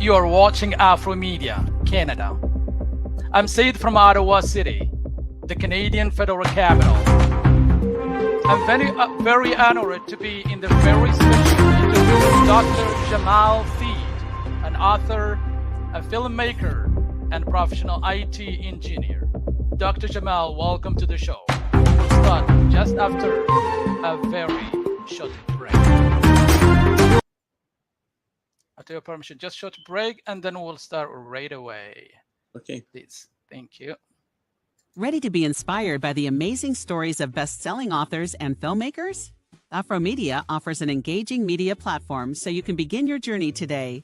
You are watching Afromedia, Canada. I'm Seede from Ottawa City, the Canadian federal capital. I'm very honored to be in the very special interview with Dr. Gemal Seede, an author, a filmmaker, and professional IT engineer. Dr. Gemal, welcome to the show. We'll start just after a very short break. After your permission, just short break, and then we'll start right away. Okay. Please. Thank you. Ready to be inspired by the amazing stories of best-selling authors and filmmakers? Afromedia offers an engaging media platform so you can begin your journey today.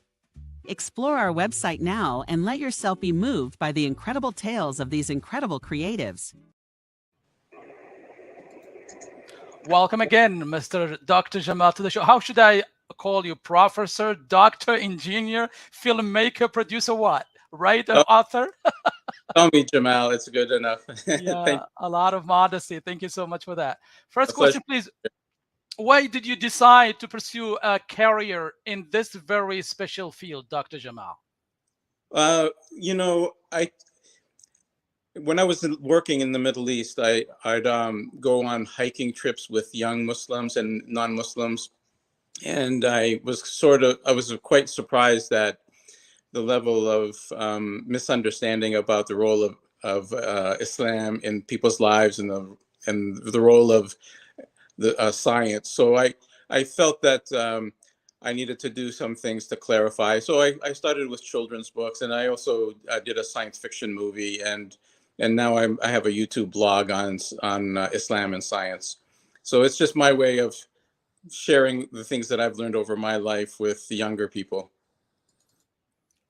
Explore our website now and let yourself be moved by the incredible tales of these incredible creatives. Welcome again, Mr. Dr. Gemal, to the show. How should I call you? Professor, doctor, engineer, filmmaker, producer, what? Writer, author? Call me Gemal. It's good enough. Yeah, a lot of modesty. Thank you so much for that. First question, please. Why did you decide to pursue a career in this very special field, Dr. Gemal? When I was working in the Middle East, I'd go on hiking trips with young Muslims and non-Muslims. And I was quite surprised at the level of misunderstanding about the role of Islam in people's lives and the role of the science. So I felt that I needed to do some things to clarify. So I started with children's books, and I also did a science fiction movie, and now I have a YouTube blog on Islam and science. So it's just my way of sharing the things that I've learned over my life with the younger people.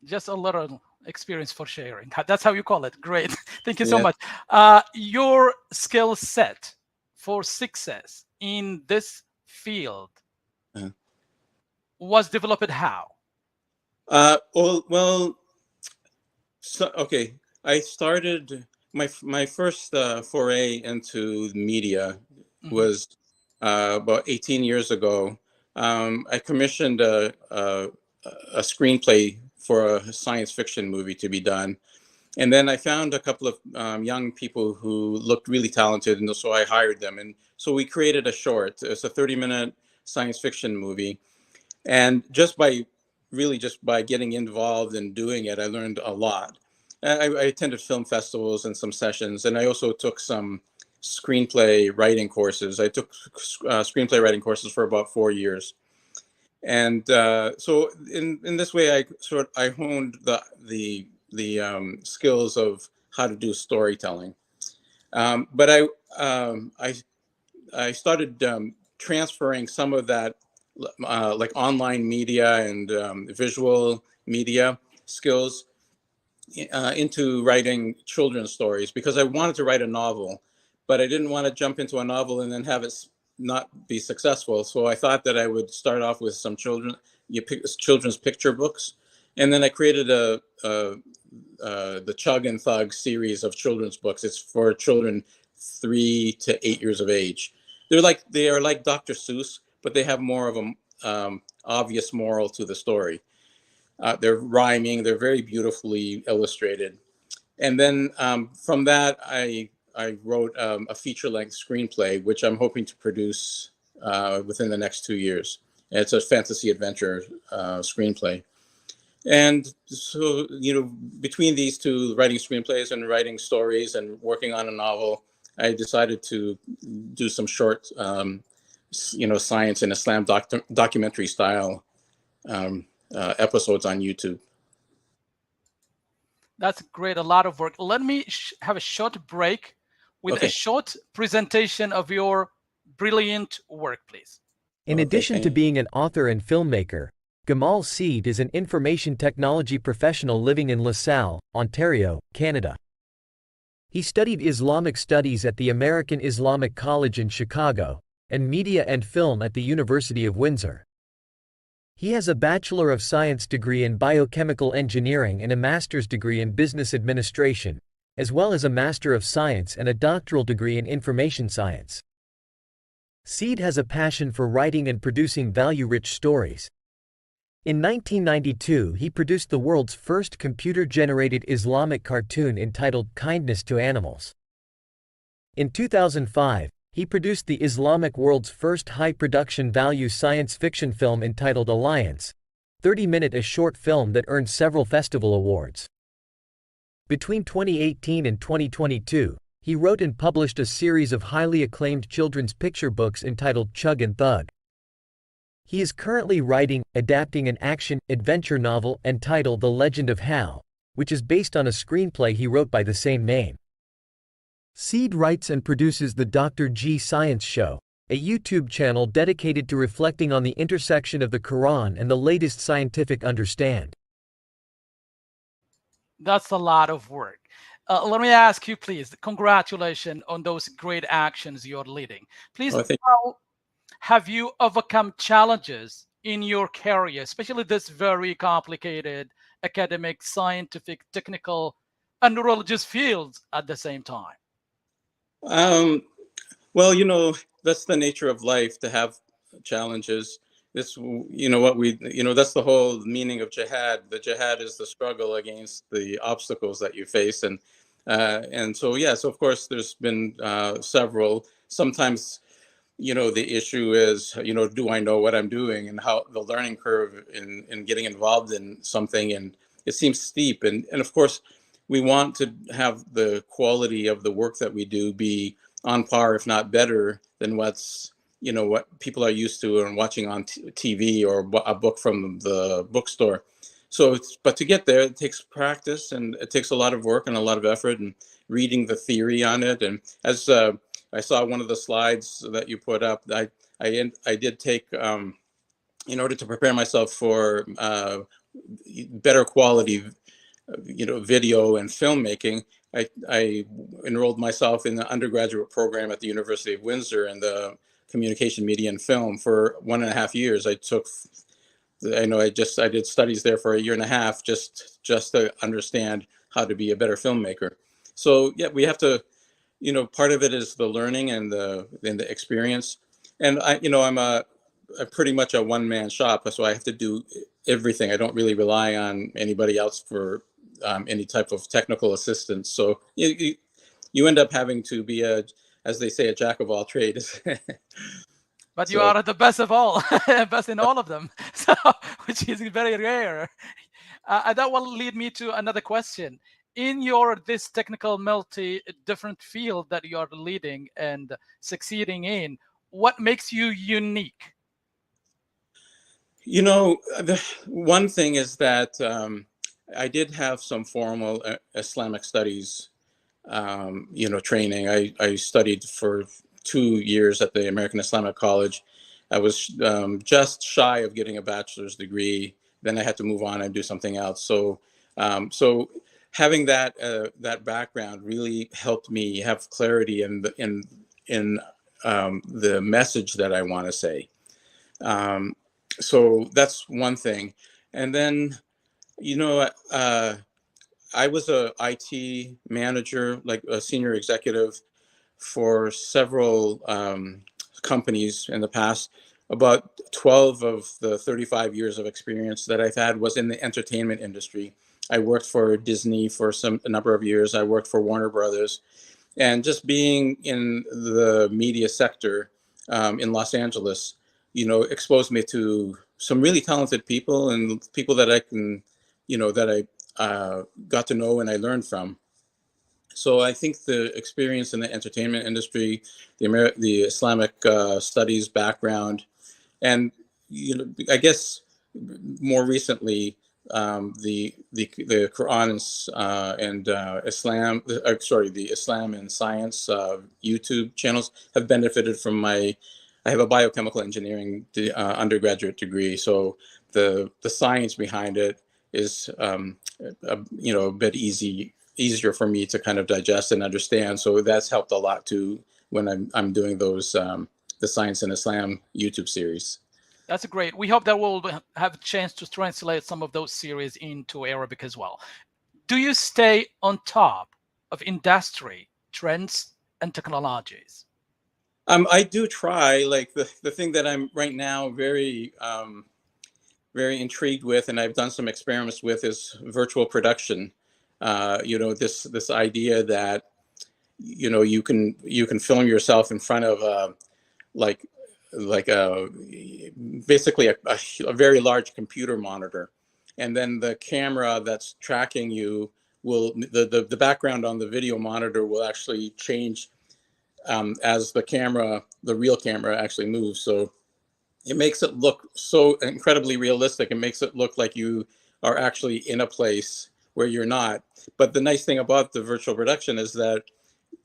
Just a little experience for sharing. That's how you call it. Great. Thank you so much. Your skill set for success in this field was developed how? Okay. I started my first foray into media was about 18 years ago. I commissioned a screenplay for a science fiction movie to be done. And then I found a couple of young people who looked really talented, and so I hired them. And so we created a short. It's a 30-minute science fiction movie. And just by getting involved and doing it, I learned a lot. I attended film festivals and some sessions, and I also took some screenplay writing courses. I took screenplay writing courses for about 4 years. And so in this way, I honed the skills of how to do storytelling. But I started transferring some of that like online media and visual media skills into writing children's stories, because I wanted to write a novel, but I didn't want to jump into a novel and then have it not be successful. So I thought that I would start off with some children's picture books, and then I created the Chug and Thug series of children's books. It's for children 3 to 8 years of age. They are like Dr. Seuss, but they have more of an obvious moral to the story. They're rhyming. They're very beautifully illustrated. And then from that, I wrote a feature-length screenplay, which I'm hoping to produce within the next 2 years. It's a fantasy adventure screenplay. And so, between these two, writing screenplays and writing stories and working on a novel, I decided to do some short, science and Islam documentary style episodes on YouTube. That's great. A lot of work. Let me have a short break with a short presentation of your brilliant work, please. In addition to being an author and filmmaker, Gemal Seede is an information technology professional living in Lasalle, Ontario, Canada. He studied Islamic studies at the American Islamic College in Chicago, and media and film at the University of Windsor. He has a Bachelor of Science degree in Biochemical Engineering and a Master's degree in Business Administration, as well as a Master of Science and a Doctoral degree in Information Science. Seede has a passion for writing and producing value-rich stories. In 1992, he produced the world's first computer-generated Islamic cartoon entitled Kindness to Animals. In 2005, he produced the Islamic world's first high-production value science fiction film entitled Alliance, 30-minute a short film that earned several festival awards. Between 2018 and 2022, he wrote and published a series of highly acclaimed children's picture books entitled Chug and Thug. He is currently writing, adapting an action-adventure novel entitled The Legend of Hal, which is based on a screenplay he wrote by the same name. Seede writes and produces the Dr. G Science Show, a YouTube channel dedicated to reflecting on the intersection of the Quran and the latest scientific understanding. That's a lot of work. Let me ask you, please, congratulations on those great actions you're leading. Please, how have you overcome challenges in your career, especially this very complicated academic, scientific, technical, and religious fields at the same time? Well, that's the nature of life, to have challenges. This, that's the whole meaning of jihad. The jihad is the struggle against the obstacles that you face. And so, yes, of course, there's been several. Sometimes, the issue is, do I know what I'm doing, and how the learning curve in getting involved in something, and it seems steep. And of course, we want to have the quality of the work that we do be on par, if not better, than what people are used to and watching on TV or a book from the bookstore. So, but to get there, it takes practice, and it takes a lot of work and a lot of effort, and reading the theory on it. And as I saw one of the slides that you put up, I did take, in order to prepare myself for better quality, video and filmmaking, I enrolled myself in the undergraduate program at the University of Windsor in the communication, media, and film for 1.5 years. I did studies there for 1.5 years just to understand how to be a better filmmaker. So yeah, we have to, part of it is the learning and the experience. And I'm pretty much a one-man shop, so I have to do everything. I don't really rely on anybody else for any type of technical assistance. So you end up having to be as they say, a jack of all trades. But you are the best of all, best in all of them, so, which is very rare. That will lead me to another question. In this technical different field that you are leading and succeeding in, what makes you unique? The one thing is that I did have some formal Islamic studies, training. I studied for 2 years at the American Islamic College. I was just shy of getting a bachelor's degree. Then I had to move on and do something else. So having that background really helped me have clarity in the message that I want to say. So that's one thing. And then, I was a IT manager, like a senior executive for several companies in the past. About 12 of the 35 years of experience that I've had was in the entertainment industry. I worked for Disney for a number of years. I worked for Warner Brothers. And just being in the media sector in Los Angeles, exposed me to some really talented people, and people that I can, that I got to know and I learned from. So I think the experience in the entertainment industry, the Islamic studies background, and I guess more recently the Quran and Islam, the Islam and Science YouTube channels have benefited from I have a biochemical engineering undergraduate degree, so the science behind it is a bit easier for me to kind of digest and understand. So that's helped a lot too when I'm doing those the Science and Islam YouTube series. That's great. We hope that we'll have a chance to translate some of those series into Arabic as well. Do you stay on top of industry trends and technologies? I do try. Like the thing that I'm right now very very intrigued with, and I've done some experiments with, is virtual production. This idea that you can film yourself in front of like basically a very large computer monitor, and then the camera that's tracking you will the background on the video monitor will actually change as the real camera actually moves. So it makes it look so incredibly realistic. It makes it look like you are actually in a place where you're not. But the nice thing about the virtual production is that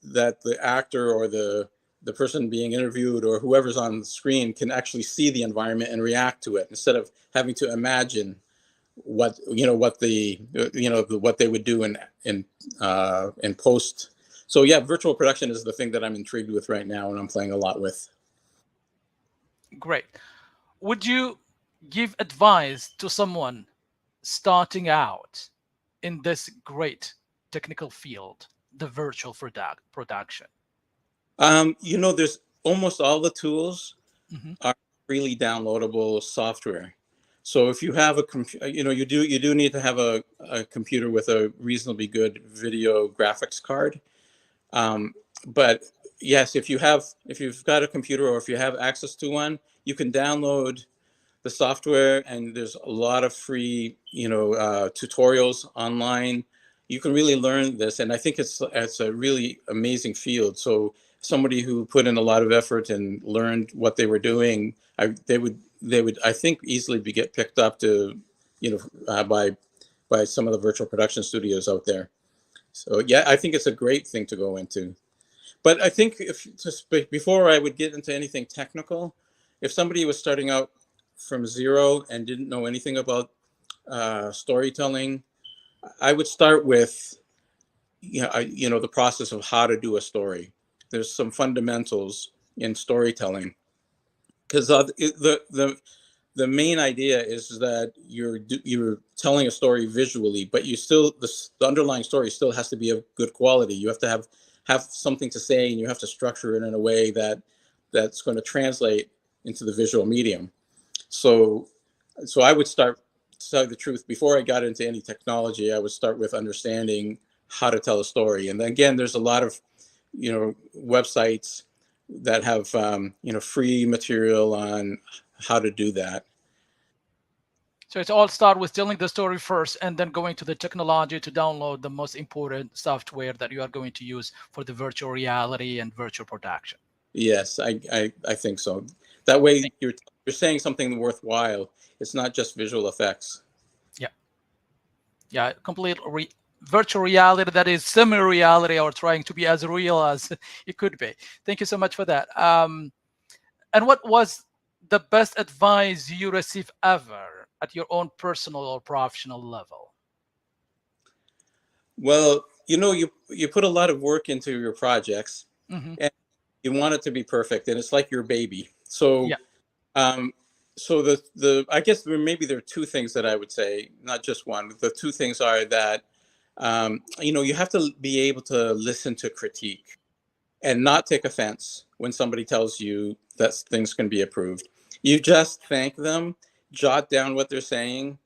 the actor or the person being interviewed or whoever's on the screen can actually see the environment and react to it, instead of having to imagine what they would do in post. So yeah, virtual production is the thing that I'm intrigued with right now, and I'm playing a lot with. Great. Would you give advice to someone starting out in this great technical field, the virtual production? There's almost all the tools are freely downloadable software. So if you have a computer, you do need to have a computer with a reasonably good video graphics card. But yes, if you've got a computer, or if you have access to one, you can download the software, and there's a lot of free, tutorials online. You can really learn this, and I think it's a really amazing field. So somebody who put in a lot of effort and learned what they were doing, they would I think easily get picked up to, by some of the virtual production studios out there. So yeah, I think it's a great thing to go into. But I think before I would get into anything technical, if somebody was starting out from zero and didn't know anything about storytelling, I would start with the process of how to do a story. There's some fundamentals in storytelling, because the main idea is that you're telling a story visually, but the underlying story still has to be of good quality. You have to have something to say, and you have to structure it in a way that's going to translate into the visual medium. So I would start, to tell you the truth, before I got into any technology, I would start with understanding how to tell a story. And then again, there's a lot of websites that have free material on how to do that. So it's all start with telling the story first, and then going to the technology to download the most important software that you are going to use for the virtual reality and virtual production. Yes, I think so. That way you're saying something worthwhile. It's not just visual effects. Yeah, complete virtual reality that is semi-reality, or trying to be as real as it could be. Thank you so much for that. And what was the best advice you received ever at your own personal or professional level? Well, you put a lot of work into your projects, and you want it to be perfect, and it's like your baby. So so I guess maybe there are two things that I would say, not just one. The two things are that you have to be able to listen to critique and not take offense when somebody tells you that things can be improved. You just thank them, jot down what they're saying,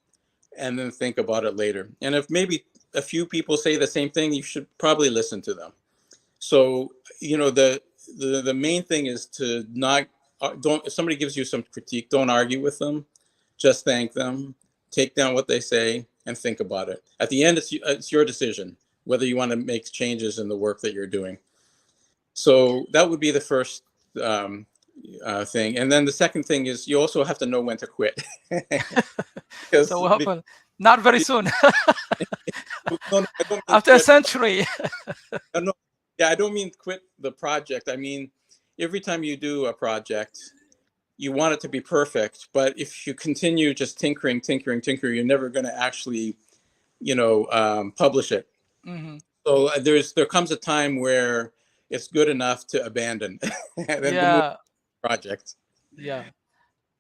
and then think about it later. And if maybe a few people say the same thing, you should probably listen to them. So the main thing is to not if somebody gives you some critique, don't argue with them. Just thank them, take down what they say, and think about it. At the end, it's your decision whether you want to make changes in the work that you're doing. So that would be the first thing. And then the second thing is you also have to know when to quit. So not very soon. After a century. I don't mean quit the project. I mean, every time you do a project, you want it to be perfect. But if you continue just tinkering, you're never going to actually, publish it. So there comes a time where it's good enough to abandon and then move the project. Yeah.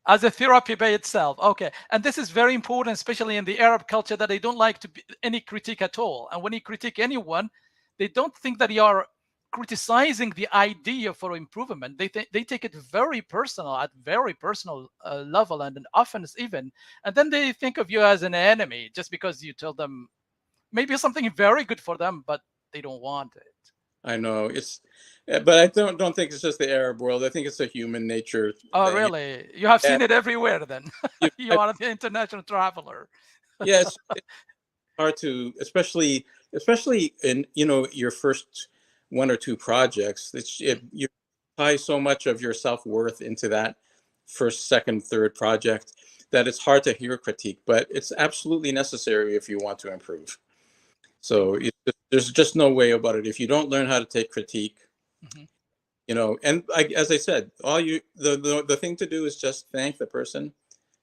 As a therapy by itself. Okay. And this is very important, especially in the Arab culture, that they don't like to be any critique at all. And when you critique anyone, they don't think that you are criticizing the idea for improvement. They take it very personal, at very personal level, and an offense even, and then they think of you as an enemy just because you tell them maybe something very good for them, but they don't want it. I know but I don't think it's just the Arab world. I think it's a human nature Oh, thing. really? You have Yeah, seen it everywhere then. You I- are the international traveler. yes, it's hard to, especially in your first one or two projects. You tie so much of your self-worth into that first, second, third project that it's hard to hear critique, but it's absolutely necessary if you want to improve. So there's just no way about it. If you don't learn how to take critique, Mhm. and as I said, the thing to do is just thank the person,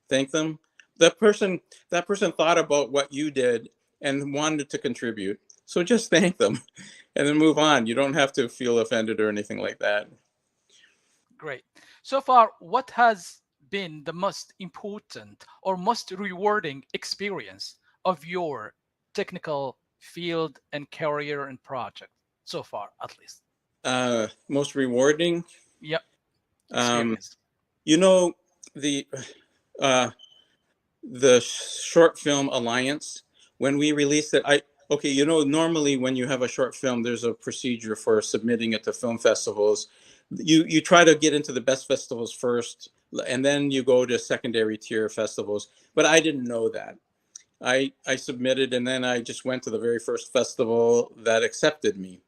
thank them. That person thought about what you did and wanted to contribute. So just thank them and then move on. You don't have to feel offended or anything like that. Great. So far, what has been the most important or most rewarding experience of your technical field and career and project so far, at least? Most rewarding. Yep. Um, Experience. the the short film alliance, when we released it, normally when you have a short film, there's a procedure for submitting it to film festivals. You try to get into the best festivals first, and then you go to secondary tier festivals, but I didn't know that. I submitted, and then I just went to the very first festival that accepted me,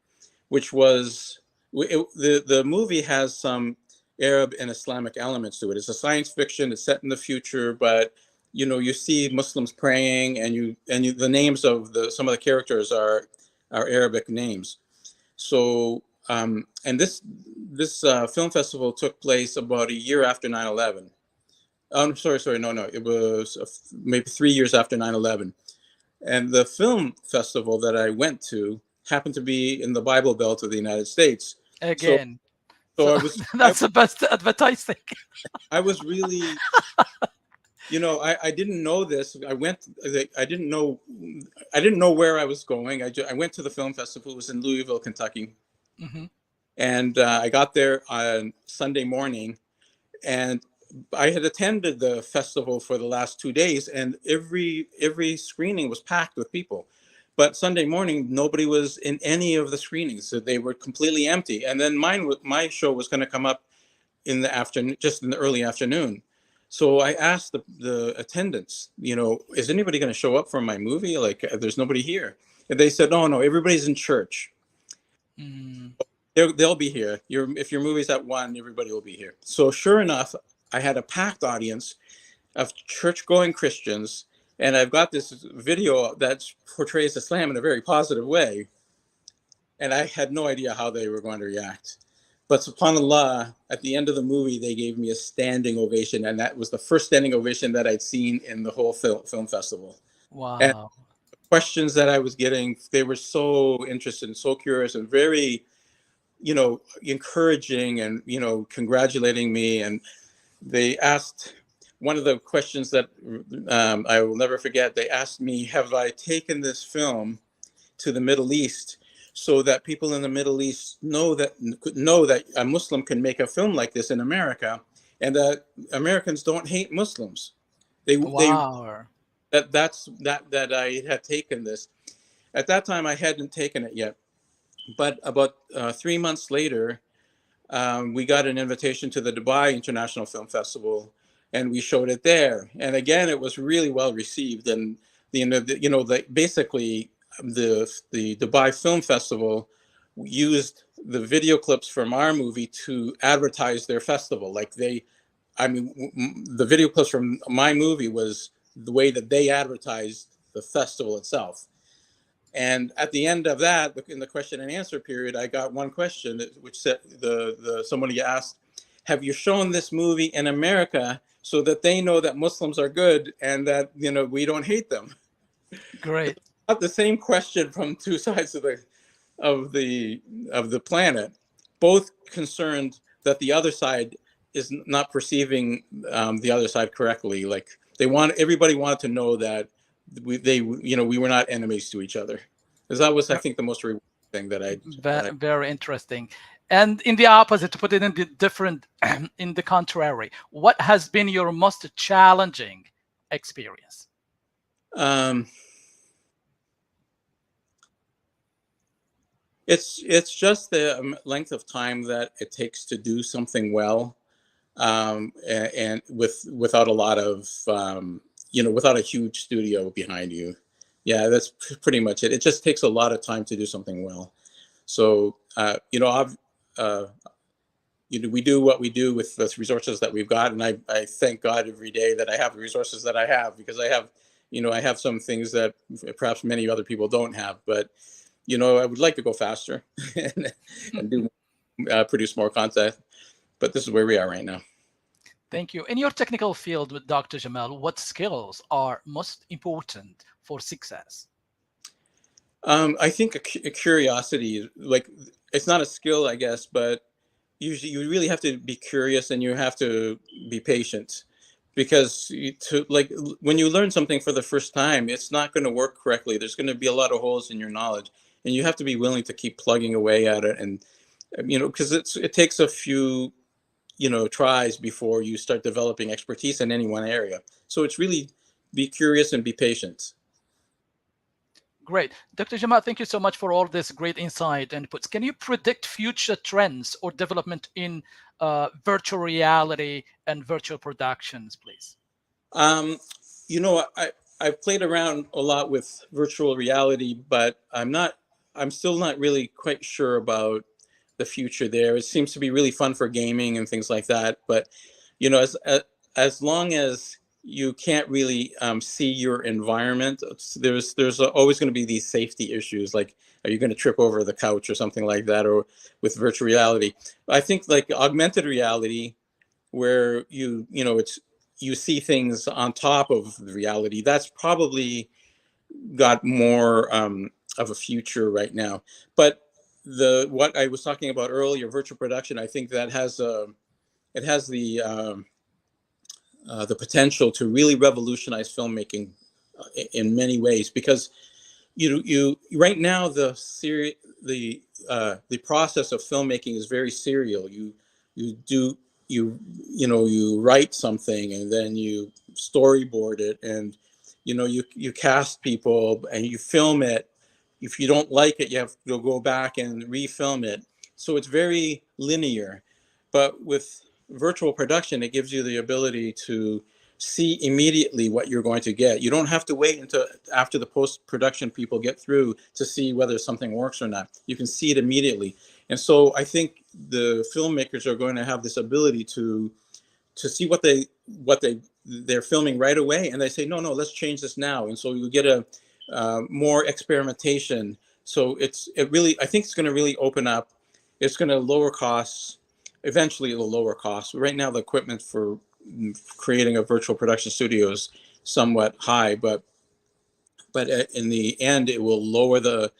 which was the movie has some Arab and Islamic elements to it. It's a science fiction. It's set in the future, but you see Muslims praying, and the names of some of the characters are Arabic names. So and this film festival took place about a year after 9/11. I'm sorry, no, it was maybe 3 years after 9/11. And the film festival that I went to happened to be in the Bible Belt of the United States. So, Again. so So I was, that's the best advertising. I was really, I didn't know this. I didn't know where I was going. I went to the film festival. It was in Louisville, Kentucky. Mm-hmm. And I got there on Sunday morning, and I had attended the festival for the last 2 days, and every screening was packed with people. But Sunday morning, nobody was in any of the screenings, so they were completely empty. And then my show was going to come up in the afternoon, just in the early afternoon. So I asked the attendants, is anybody going to show up for my movie? Like, there's nobody here. And they said, no, everybody's in church. Mm. They'll be here. If your movie's at 1, everybody will be here. So sure enough, I had a packed audience of church-going Christians, and I've got this video that portrays Islam in a very positive way, and I had no idea how they were going to react. But subhanAllah, at the end of the movie, they gave me a standing ovation, and that was the first standing ovation that I'd seen in the whole film festival. Wow. And the questions that I was getting, they were so interested and so curious and very, encouraging and, congratulating me. And they asked, one of the questions that I will never forget, they asked me, have I taken this film to the Middle East so that people in the Middle East know that a Muslim can make a film like this in America, and that Americans don't hate Muslims. Wow. That I had taken this. At that time, I hadn't taken it yet, but about 3 months later, we got an invitation to the Dubai International Film Festival, and we showed it there. And again, it was really well received. And basically, the Dubai Film Festival used the video clips from our movie to advertise their festival. The video clips from my movie was the way that they advertised the festival itself. And at the end of that, in the question and answer period, I got one question which said, somebody asked, have you shown this movie in America so that they know that Muslims are good and that, we don't hate them? Great. Got the same question from two sides of the planet, both concerned that the other side is not perceiving the other side correctly. Like everybody wanted to know that we were not enemies to each other. Because that was, I think, the most rewarding thing that I Very interesting. And in the opposite, to put it in the different, in the contrary, what has been your most challenging experience? It's just the length of time that it takes to do something well, and without a lot of without a huge studio behind you. Yeah, that's pretty much it. It just takes a lot of time to do something well. So we do what we do with the resources that we've got, and I thank God every day that I have the resources that I have, because I have some things that perhaps many other people don't have, but I would like to go faster and do produce more content, but this is where we are right now. Thank you. In your technical field with Dr. Gemal, what skills are most important for success? I think a curiosity, like, it's not a skill, I guess, but usually you really have to be curious and you have to be patient, because when you learn something for the first time, it's not going to work correctly. There's going to be a lot of holes in your knowledge, and you have to be willing to keep plugging away at it. And because it takes a few tries before you start developing expertise in any one area. So it's really be curious and be patient. Great. Dr. Gemal, thank you so much for all this great insight and inputs. Can you predict future trends or development in virtual reality and virtual productions, please? I've played around a lot with virtual reality, but I'm still not really quite sure about the future there. It seems to be really fun for gaming and things like that, but as long as you can't really see your environment, there's always going to be these safety issues, like, are you going to trip over the couch or something like that? Or with virtual reality, I think like augmented reality, where you see things on top of the reality, that's probably got more of a future right now. But what I was talking about earlier, virtual production, I think that has the potential to really revolutionize filmmaking in many ways, because you right now the process of filmmaking is very serial. You write something and then you storyboard it, and you cast people and you film it. If you don't like it, you have to go back and refilm it. So it's very linear. But with virtual production, it gives you the ability to see immediately what you're going to get. You don't have to wait until after the post-production people get through to see whether something works or not. You can see it immediately. And so I think the filmmakers are going to have this ability to see what they're filming right away, and they say, no, let's change this now. And so you get a more experimentation. So I think it's going to really open up. It's going to lower costs. Eventually it'll lower costs. Right now the equipment for creating a virtual production studio is somewhat high, but in the end it will lower the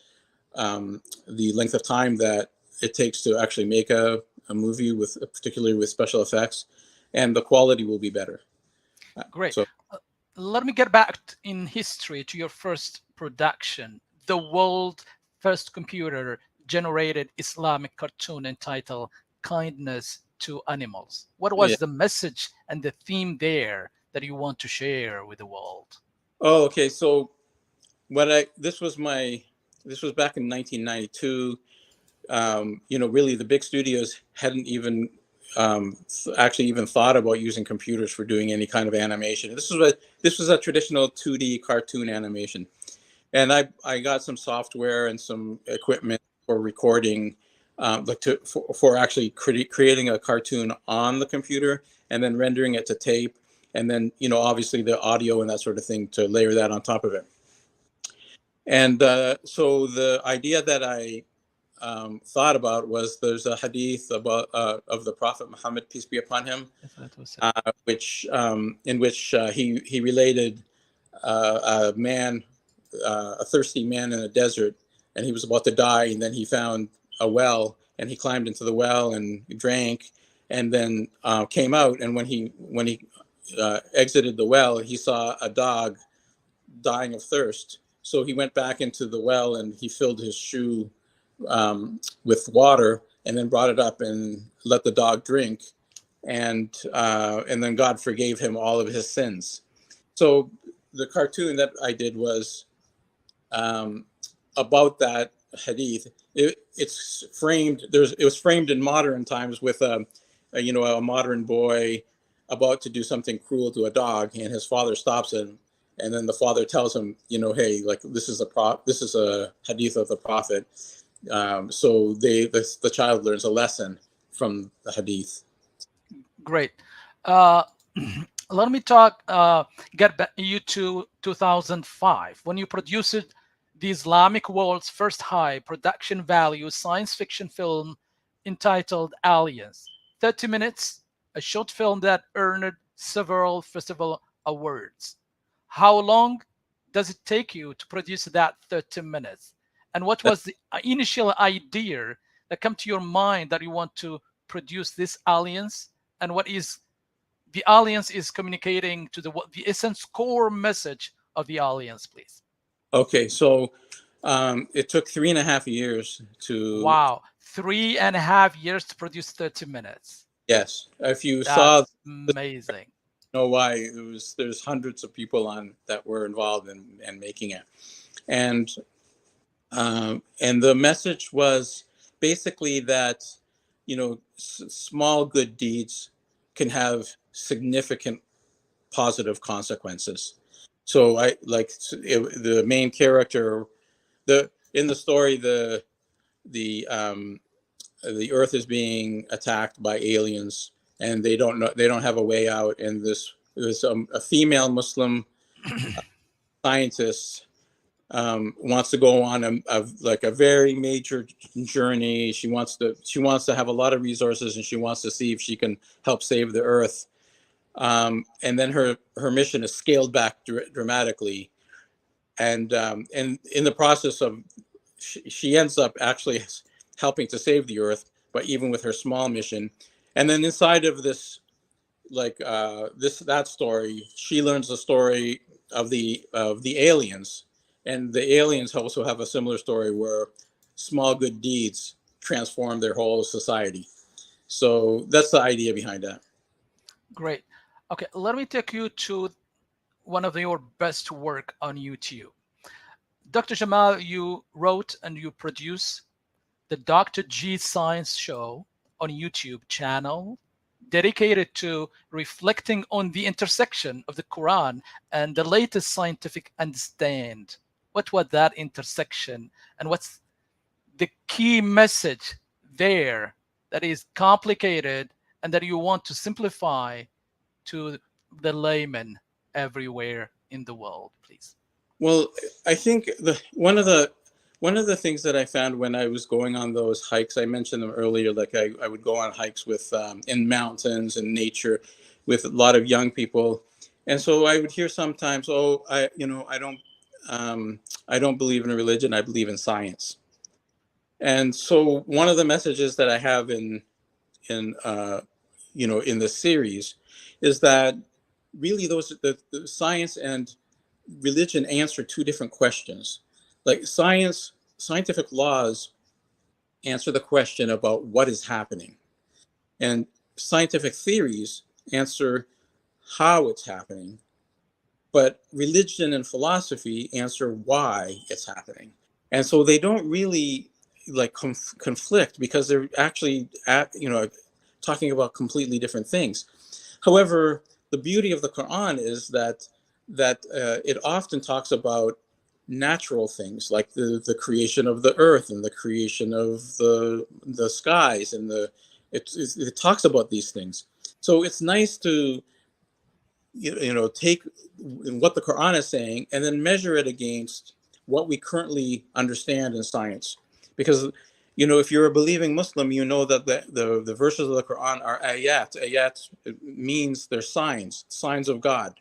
length of time that it takes to actually make a movie, particularly with special effects, and the quality will be better. Great. So, let me get back in history to your first production, the world's first computer generated Islamic cartoon entitled Kindness to Animals. What was the message and the theme there that you want to share with the world? Oh, okay. So this was back in 1992. Really the big studios hadn't even actually even thought about using computers for doing any kind of animation. This was a traditional 2D cartoon animation, and I got some software and some equipment for recording, for actually creating a cartoon on the computer and then rendering it to tape, and then obviously the audio and that sort of thing to layer that on top of it. And so the idea that I thought about was, there's a hadith about of the Prophet Muhammad, peace be upon him, in which he related a man, a thirsty man in a desert, and he was about to die, and then he found a well, and he climbed into the well and drank, and then came out, and when he exited the well, he saw a dog dying of thirst. So he went back into the well and he filled his shoe with water, and then brought it up and let the dog drink, and then God forgave him all of his sins. So the cartoon that I did was about that hadith. It's framed. It was framed in modern times with a modern boy about to do something cruel to a dog, and his father stops him, and then the father tells him, hey, like this is a hadith of the Prophet. So the child learns a lesson from the hadith. Great. Let me get back you to 2005 when you produced the Islamic world's first high production value science fiction film entitled Aliens. 30 minutes, a short film that earned several festival awards. How long does it take you to produce that 30 minutes? And what was the initial idea that came to your mind that you want to produce this Aliens? And what is the Alliance is communicating to the essence core message of the Alliance, please? Okay, so it took 3.5 years to. Wow, 3.5 years to produce 30 minutes. Yes, if you That's saw, amazing. Know why there's hundreds of people that were involved in making it, and the message was basically that small good deeds can have significant positive consequences. So the main character, in the story, the Earth is being attacked by aliens, and they don't have a way out. And there's a female Muslim scientist wants to go on a very major journey. She wants to have a lot of resources, and she wants to see if she can help save the Earth. And then her mission is scaled back dramatically, and in the process of she ends up actually helping to save the Earth, but even with her small mission. And then inside of this, that story, she learns the story of the aliens, and the aliens also have a similar story where small good deeds transform their whole society. So that's the idea behind that. Great. Okay, let me take you to one of your best work on YouTube. Dr. Gemal, you wrote and you produce the Dr. G Science Show on YouTube channel dedicated to reflecting on the intersection of the Quran and the latest scientific understanding. What was that intersection, and what's the key message there that is complicated and that you want to simplify to the layman everywhere in the world, please? Well, I think one of the things that I found when I was going on those hikes, I mentioned them earlier, like I would go on hikes with in mountains and nature with a lot of young people. And so I would hear sometimes, I don't believe in religion, I believe in science. And so one of the messages that I have in this series is that really the science and religion answer two different questions. Like scientific laws answer the question about what is happening, and scientific theories answer how it's happening. But religion and philosophy answer why it's happening. And so they don't really conflict, because they're actually talking about completely different things. However, the beauty of the Quran is that it often talks about natural things, like the creation of the earth and the creation of the skies, and it talks about these things. So it's nice to take what the Quran is saying and then measure it against what we currently understand in science. Because if you're a believing Muslim, you know that the verses of the Quran are ayat. Ayat means they're signs of God.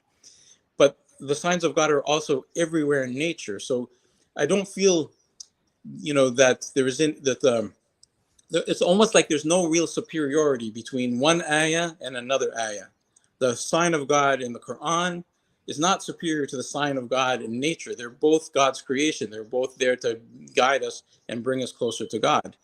But the signs of God are also everywhere in nature. So I don't feel, that there is it's almost like there's no real superiority between one ayah and another ayah. The sign of God in the Quran is not superior to the sign of God in nature. They're both God's creation. They're both there to guide us and bring us closer to God.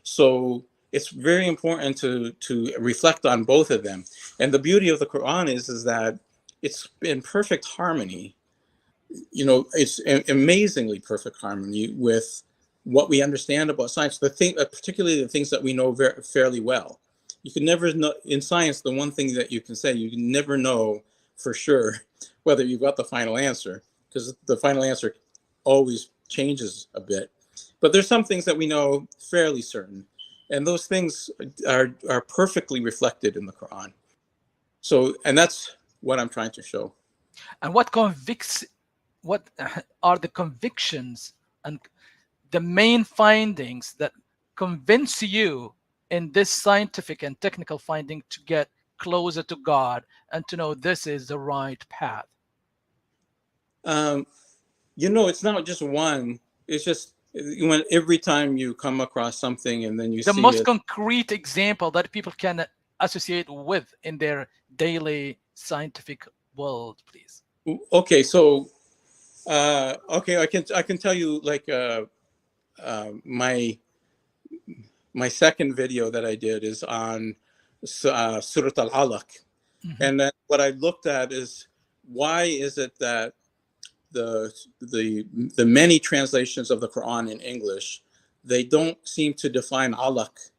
So it's very important to reflect on both of them. And the beauty of the Quran is that it's in perfect harmony. It's amazingly perfect harmony with what we understand about science. Particularly the things that we know fairly well. You can never know in science. The one thing that you can say, you can never know for sure whether you've got the final answer, because the final answer always changes a bit. But there's some things that we know fairly certain, and those things are perfectly reflected in the Quran. So, and that's what I'm trying to show. And what are the convictions and the main findings that convince you in this scientific and technical finding to get closer to God and to know this is the right path? It's not just one. It's just when every time you come across something and then you see the most it. concrete example that people can associate with in their daily scientific world, please. Okay, so I can tell you, like, my second video that I did is on Surat al-Alaq. Mm-hmm. And then what I looked at is, why is it that the many translations of the Quran in English, they don't seem to define alaq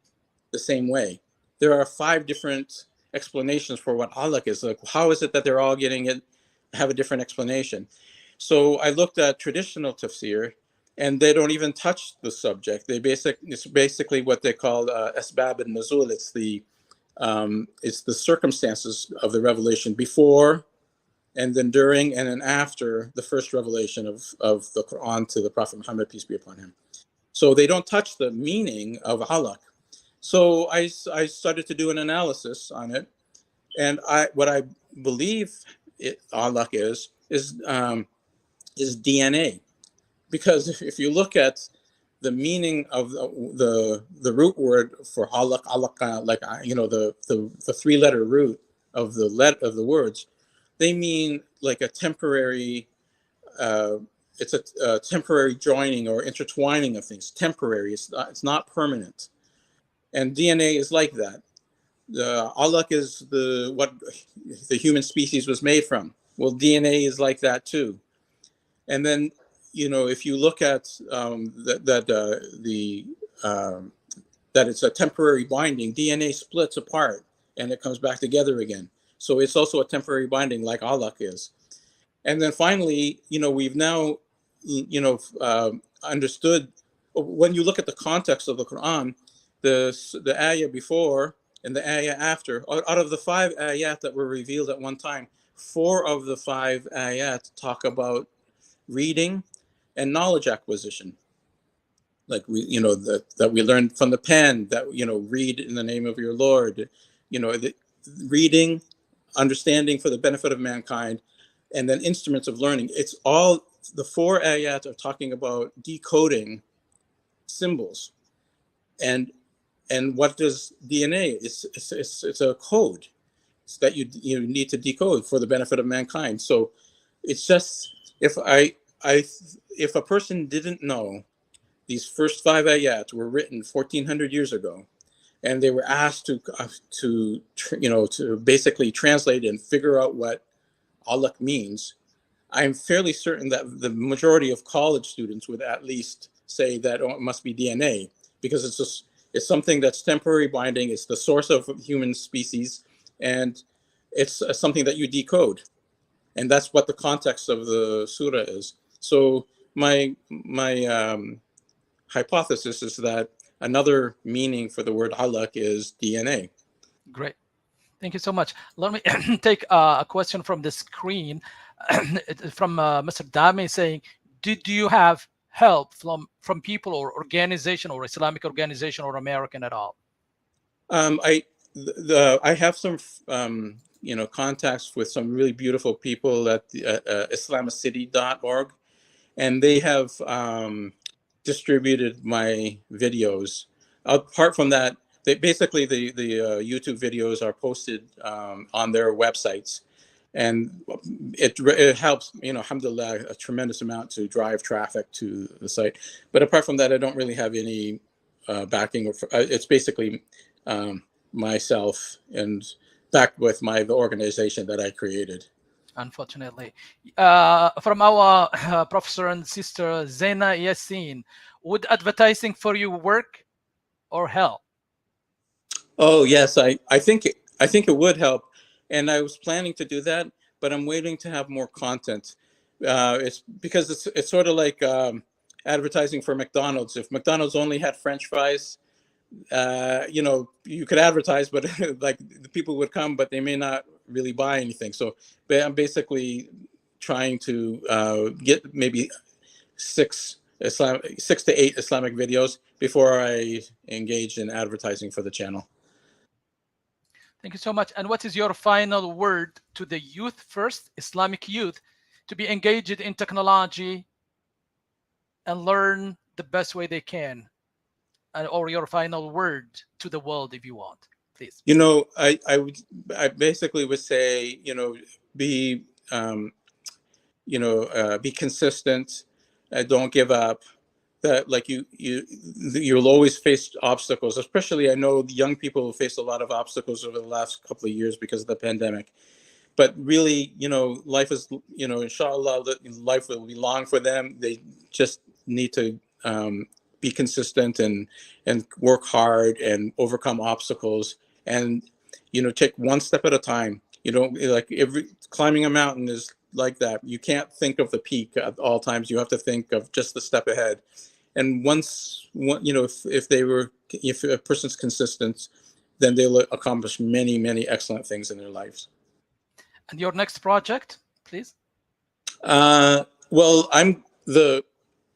the same way? There are 5 different explanations for what alaq is. Like, how is it that they're all getting it, have a different explanation? So I looked at traditional tafsir, and they don't even touch the subject. It's basically what they call asbab al-nuzul. It's the circumstances of the revelation before, and then during, and then after the first revelation of the Quran to the Prophet Muhammad, peace be upon him. So they don't touch the meaning of alaq. So I started to do an analysis on it, and what I believe alaq is DNA, because if you look at the meaning of the root word for alaq, like the 3-letter root of the words, they mean like a temporary. It's a temporary joining or intertwining of things. Temporary. It's not permanent. And DNA is like that. The alaq is what the human species was made from. Well, DNA is like that too. And then, if you look at that it's a temporary binding, DNA splits apart and it comes back together again. So it's also a temporary binding, like alaq is. And then finally, we've now, understood, when you look at the context of the Quran, the ayah before and the ayah after, out of the 5 ayat that were revealed at one time, 4 of the 5 ayat talk about reading and knowledge acquisition. Like that we learned from the pen, that, read in the name of your Lord, the reading, understanding for the benefit of mankind, and then instruments of learning. It's all, the 4 ayat are talking about decoding symbols. And what does DNA? It's a code that you need to decode for the benefit of mankind. So it's just, if a person didn't know these first 5 ayat were written 1400 years ago, and they were asked to basically translate and figure out what alaq means, I'm fairly certain that the majority of college students would at least say that it must be DNA, because it's something that's temporary binding. It's the source of human species, and it's something that you decode. And that's what the context of the surah is. So my hypothesis is that another meaning for the word alaq is DNA. Great. Thank you so much. Let me take a question from the screen from Mr. Dami saying, do you have help from people or organization or Islamic organization or American at all? I have some contacts with some really beautiful people at the islamicity.org, and they have distributed my videos. Apart from that, the YouTube videos are posted on their websites, and it helps, alhamdulillah, a tremendous amount to drive traffic to the site. But apart from that, I don't really have any backing. It's basically myself and backed with the organization that I created. Unfortunately, from our professor and sister Zaina Yassin, would advertising for you work or help? Oh yes, I think it would help, and I was planning to do that, but I'm waiting to have more content. It's because it's sort of like advertising for McDonald's. If McDonald's only had French fries, you could advertise, but like the people would come, but they may not really buy anything. So I'm basically trying to get maybe 6 to 8 Islamic videos before I engage in advertising for the channel. Thank you so much. And what is your final word to the youth first, Islamic youth, to be engaged in technology and learn the best way they can? Or your final word to the world, if you want, please. I basically would say, be be consistent, don't give up. That like you'll always face obstacles. Especially, I know the young people have faced a lot of obstacles over the last couple of years because of the pandemic. But really, life is, inshallah, life will be long for them. They just need to be consistent and work hard and overcome obstacles, and take one step at a time. Like climbing a mountain is like that. You can't think of the peak at all times. You have to think of just the step ahead. And if a person's consistent, then they'll accomplish many, many excellent things in their lives. And your next project, please? Well,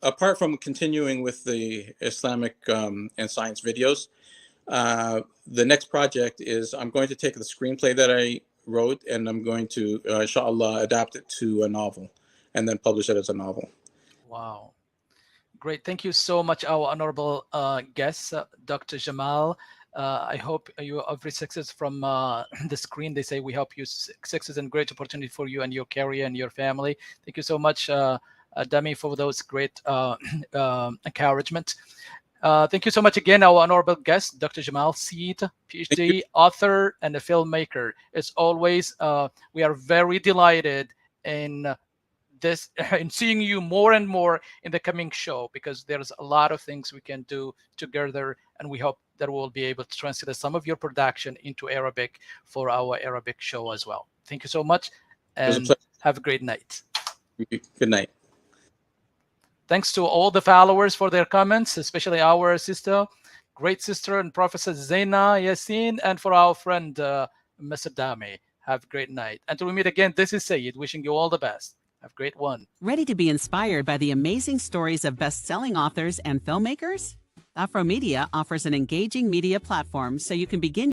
apart from continuing with the Islamic and science videos, the next project is I'm going to take the screenplay that I wrote, and I'm going to, inshallah, adapt it to a novel and then publish it as a novel. Wow. Great. Thank you so much, our honorable guest, Dr. Gemal. I hope you every success from the screen. They say we hope you success and great opportunity for you and your career and your family. Thank you so much, Dami, for those great encouragement. Thank you so much again, our honorable guest, Dr. Gemal Seede, PhD, author, and a filmmaker. As always, we are very delighted in seeing you more and more in the coming show, because there's a lot of things we can do together, and we hope that we'll be able to translate some of your production into Arabic for our Arabic show as well. Thank you so much, and have a great night. Good night. Thanks to all the followers for their comments, especially our sister, great sister and Professor Zaina Yassin, and for our friend Mr. Dami. Have a great night. Until we meet again, this is Sayed wishing you all the best. Have a great one. Ready to be inspired by the amazing stories of best-selling authors and filmmakers? Afromedia offers an engaging media platform so you can begin